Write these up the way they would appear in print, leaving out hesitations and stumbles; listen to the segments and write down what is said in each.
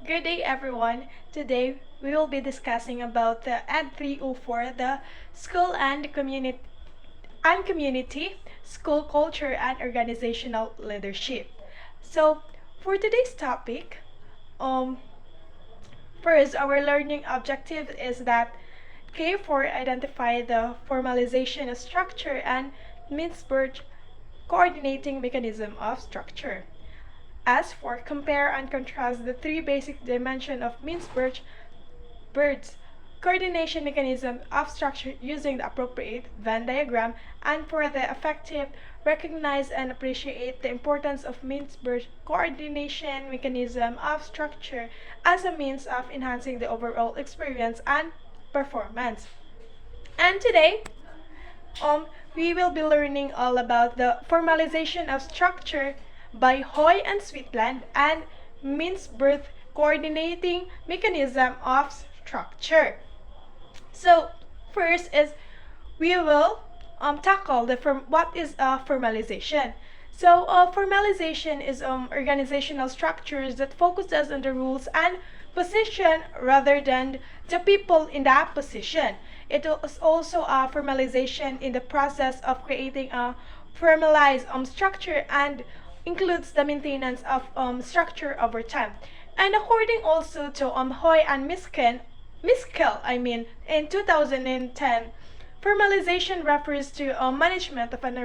Good day everyone. Today we will be discussing about the Ed 304, the school and community, school culture and organizational leadership. So, for today's topic, um first our learning objective is that K4 identify the formalization of structure and Mintzberg coordinating mechanism of structure. As for compare and contrast the three basic dimensions of Mintzberg's coordination mechanism of structure using the appropriate Venn diagram, and for the effective, recognize and appreciate the importance of Mintzberg's coordination mechanism of structure as a means of enhancing the overall experience and performance. And today, we will be learning all about the formalization of structure by Hoy and Sweetland and Mintzberg coordinating mechanism of structure. So first is we will tackle what is formalization. So formalization is organizational structures that focuses on the rules and position rather than the people in that position. It is also a formalization in the process of creating a formalized structure and includes the maintenance of structure over time. And according also to Hoy and Miskel, in 2010, formalization refers to management of an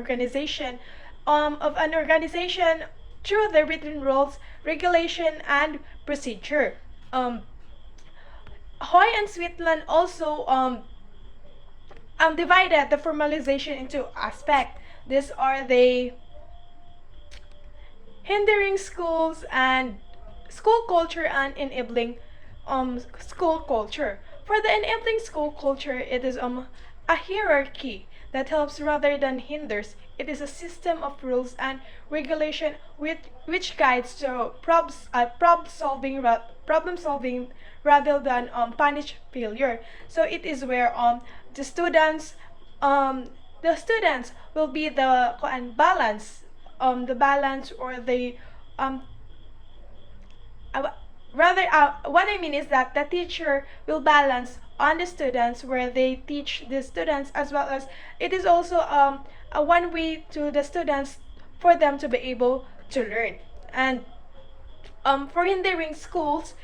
organization through the written rules, regulation, and procedure. Hoy and Switzerland also divided the formalization into aspects. These are the hindering schools and school culture and enabling school culture. For the enabling school culture, it is a hierarchy that helps rather than hinders. It is a system of rules and regulation which guides to problem solving rather than punish failure. So it is where the students um, the students will be the the balance or the um, what I mean is that the teacher will balance on the students where they teach the students, as well as it is also a one way to the students for them to be able to learn. And for hindering schools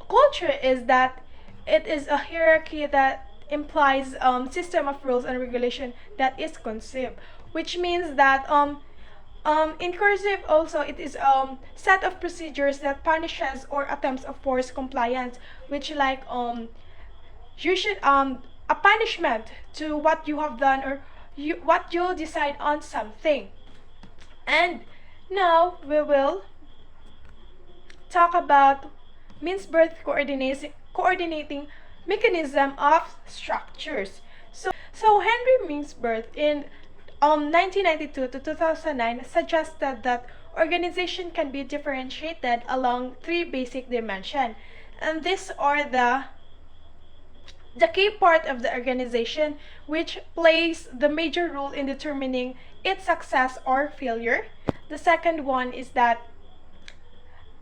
culture is that it is a hierarchy that implies system of rules and regulation that is conceived, which means that in cursive also it is set of procedures that punishes or attempts of forced compliance, which like you should a punishment to what you have done or what you decide on something. And now we will talk about Mintzberg coordinating mechanism of structures. So Henry Mintzberg in 1992 to 2009 suggested that organization can be differentiated along three basic dimensions, and these are the key part of the organization which plays the major role in determining its success or failure. The second one is that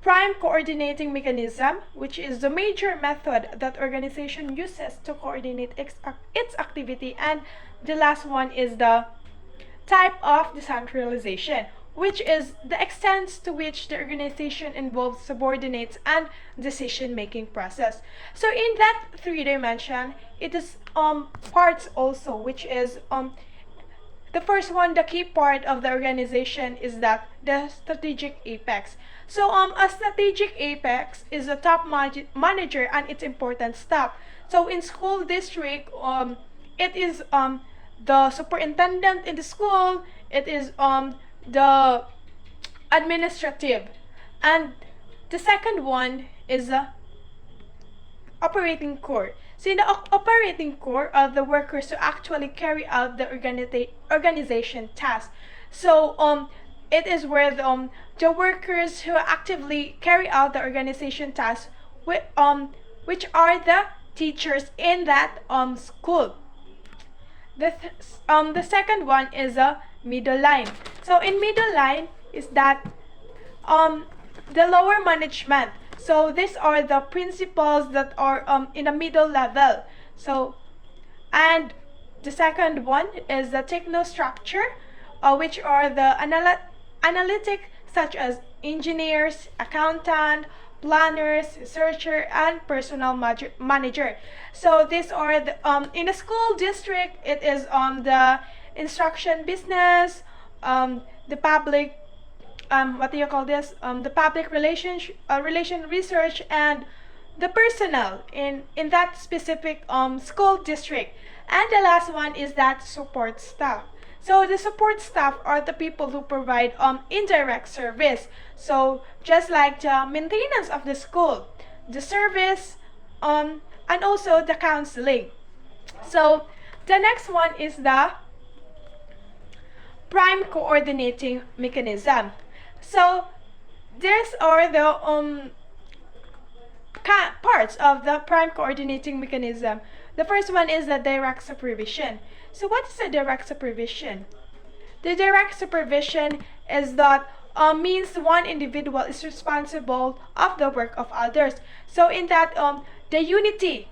prime coordinating mechanism, which is the major method that organization uses to coordinate its activity, and the last one is the type of decentralization, which is the extent to which the organization involves subordinates and decision-making process. So in that three dimension, it is parts also, which is the first one, the key part of the organization is that the strategic apex. So a strategic apex is a top manager and its important staff. So in school district, it is the superintendent in the school, it is the administrative, and the second one is operating core. So in the operating core are the workers who actually carry out the organization task. So it is where the workers who actively carry out the organization tasks which are the teachers in that school. The second one is a middle line. So in middle line is that the lower management. So these are the principles that are in the middle level. So, and the second one is the technostructure, which are the analytic, such as engineers, accountant, planners, researcher, and personal manager. So these are the in the school district. It is the instruction business, the public what do you call this? The public relation research, and the personnel in that specific school district. And the last one is that support staff. So the support staff are the people who provide indirect service. So just like the maintenance of the school, the service, and also the counseling. So the next one is the prime coordinating mechanism. So these are the parts of the prime coordinating mechanism. The first one is the direct supervision. So what is the direct supervision? The direct supervision is that means one individual is responsible of the work of others. So in that the unity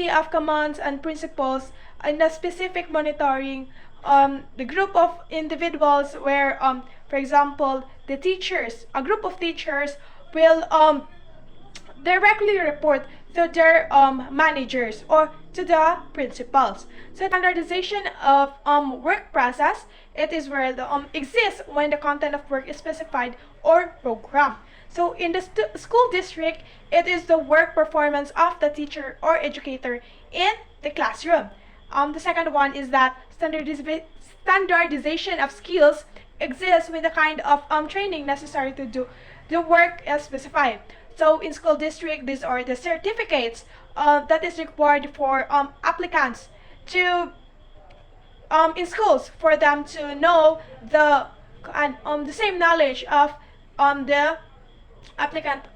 of commands and principles in the specific monitoring, the group of individuals where for example the teachers, a group of teachers will directly report to their managers or to the principals. So standardization of work process, it is where the exists when the content of work is specified or programmed. So in the school district, it is the work performance of the teacher or educator in the classroom. The second one is that standardization of skills exists with the kind of training necessary to do the work as specified. So in school district, these are the certificates that is required for applicants to in schools for them to know the same knowledge of the applicant.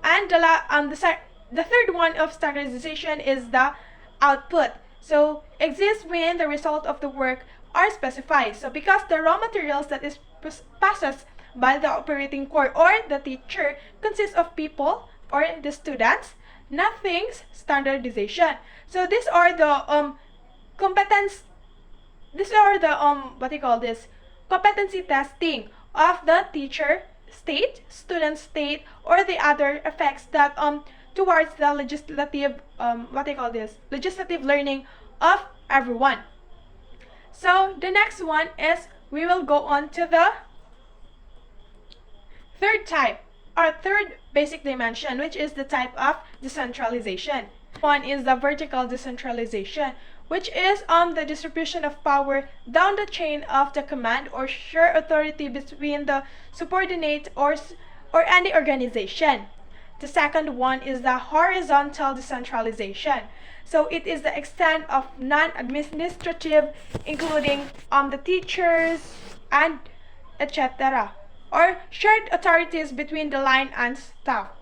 And the third one of standardization is the output. So exists when the result of the work are specified. So because the raw materials that is passes by the operating core or the teacher consists of people or the students, nothing's standardization. So these are the competence. These are the what do you call this? Competency testing of the teacher state, student state, or the other effects that towards the legislative what do you call this? Legislative learning of everyone. So the next one is we will go on to the third type, or third basic dimension, which is the type of decentralization. One is the vertical decentralization, which is the distribution of power down the chain of the command or share authority between the subordinate or any organization. The second one is the horizontal decentralization. So it is the extent of non-administrative, including the teachers and etc. or shared authorities between the line and staff.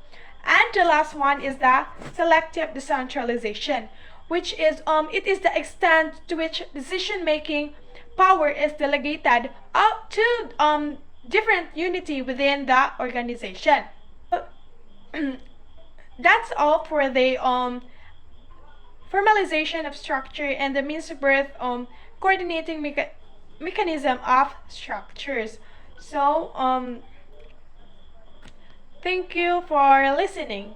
And the last one is the selective decentralization, which is it is the extent to which decision-making power is delegated up to different unity within the organization. That's all for the formalization of structure and the Mintzberg coordinating mechanism of structures. So thank you for listening.